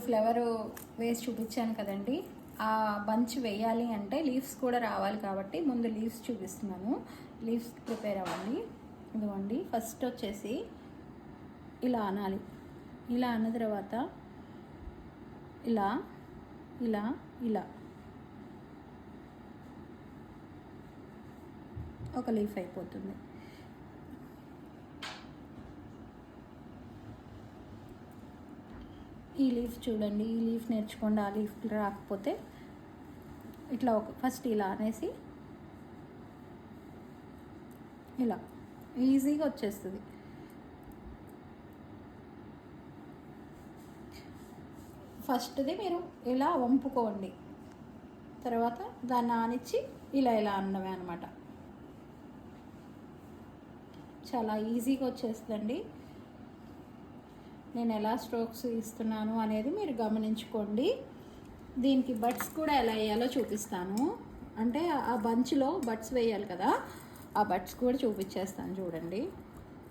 Flower వేసి చూపించాను కదండి, ఆ బంచ్ వేయాలి అంటే లీవ్స్ కూడా రావాలి కాబట్టి ముందు లీవ్స్ చూపిస్తున్నాను. లీవ్స్ ప్రిపేర్ అవ్వండి. ఇదిగోండి, ఫస్ట్ వచ్చేసి ఇలా అనాలి. ఇలా అన్న తర్వాత ఇలా ఇలా ఇలా ఒక లీఫ్ అయిపోతుంది. ఈ లీఫ్ చూడండి, ఈ లీఫ్ నేర్చుకోండి. ఆ లీఫ్ రాకపోతే ఇట్లా ఫస్ట్ ఇలా అనేసి ఇలా ఈజీగా వచ్చేస్తుంది. ఫస్ట్ది మీరు ఇలా వంపుకోండి, తర్వాత దాన్ని ఆనిచ్చి ఇలా ఇలా అనడమే అనమాట. చాలా ఈజీగా వచ్చేస్తుందండి. నేను ఎలా స్ట్రోక్స్ ఇస్తున్నాను అనేది మీరు గమనించుకోండి. దీనికి బడ్స్ కూడా ఎలా వేయాలో చూపిస్తాను. అంటే ఆ బంచ్లో బడ్స్ వేయాలి కదా, ఆ బడ్స్ కూడా చూపించేస్తాను చూడండి.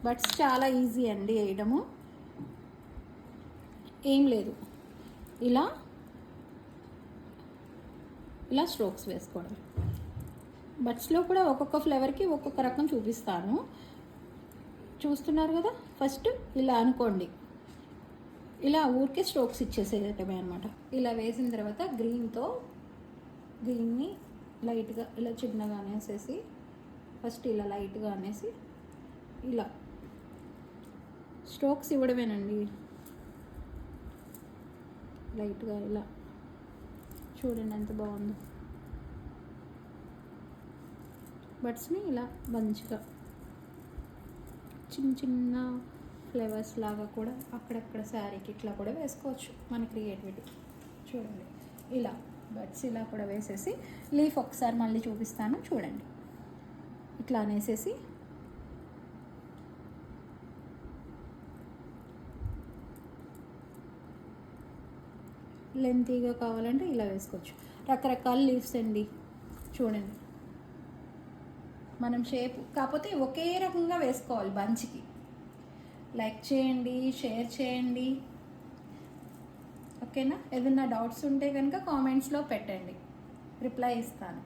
బడ్స్ చాలా ఈజీ అండి వేయడము. ఏం లేదు, ఇలా ఇలా స్ట్రోక్స్ వేసుకోవడం. బడ్స్లో కూడా ఒక్కొక్క ఫ్లేవర్కి ఒక్కొక్క రకం చూపిస్తాను. చూస్తున్నారు కదా, ఫస్ట్ ఇలా అనుకోండి, ఇలా ఊరికే స్ట్రోక్స్ ఇచ్చేసేయటమే అనమాట. ఇలా వేసిన తర్వాత గ్రీన్ని లైట్గా ఇలా చిన్నగా అనేసేసి, ఫస్ట్ ఇలా లైట్గా అనేసి ఇలా స్ట్రోక్స్ ఇవ్వడమేనండి. లైట్గా ఇలా చూడండి ఎంత బాగుందో. బడ్స్ని ఇలా మంచిగా చిన్న చిన్న ఫ్లేవర్స్ లాగా కూడా అక్కడక్కడ శారీకి ఇట్లా కూడా వేసుకోవచ్చు, మన క్రియేటివిటీ. చూడండి, ఇలా బడ్స్ ఇలా కూడా వేసేసి లీఫ్ ఒకసారి మళ్ళీ చూపిస్తాను చూడండి. ఇట్లా అనేసేసి లెంతీగా కావాలంటే ఇలా వేసుకోవచ్చు. రకరకాల లీవ్స్ అండి చూడండి. మనం షేప్ కాకపోతే ఒకే రకంగా వేసుకోవాలి బంచ్కి. లైక్ చేయండి, షేర్ చేయండి, ఓకేనా? ఏదైనా డౌట్స్ ఉంటే కనుక కామెంట్స్లో పెట్టండి, రిప్లై ఇస్తాను.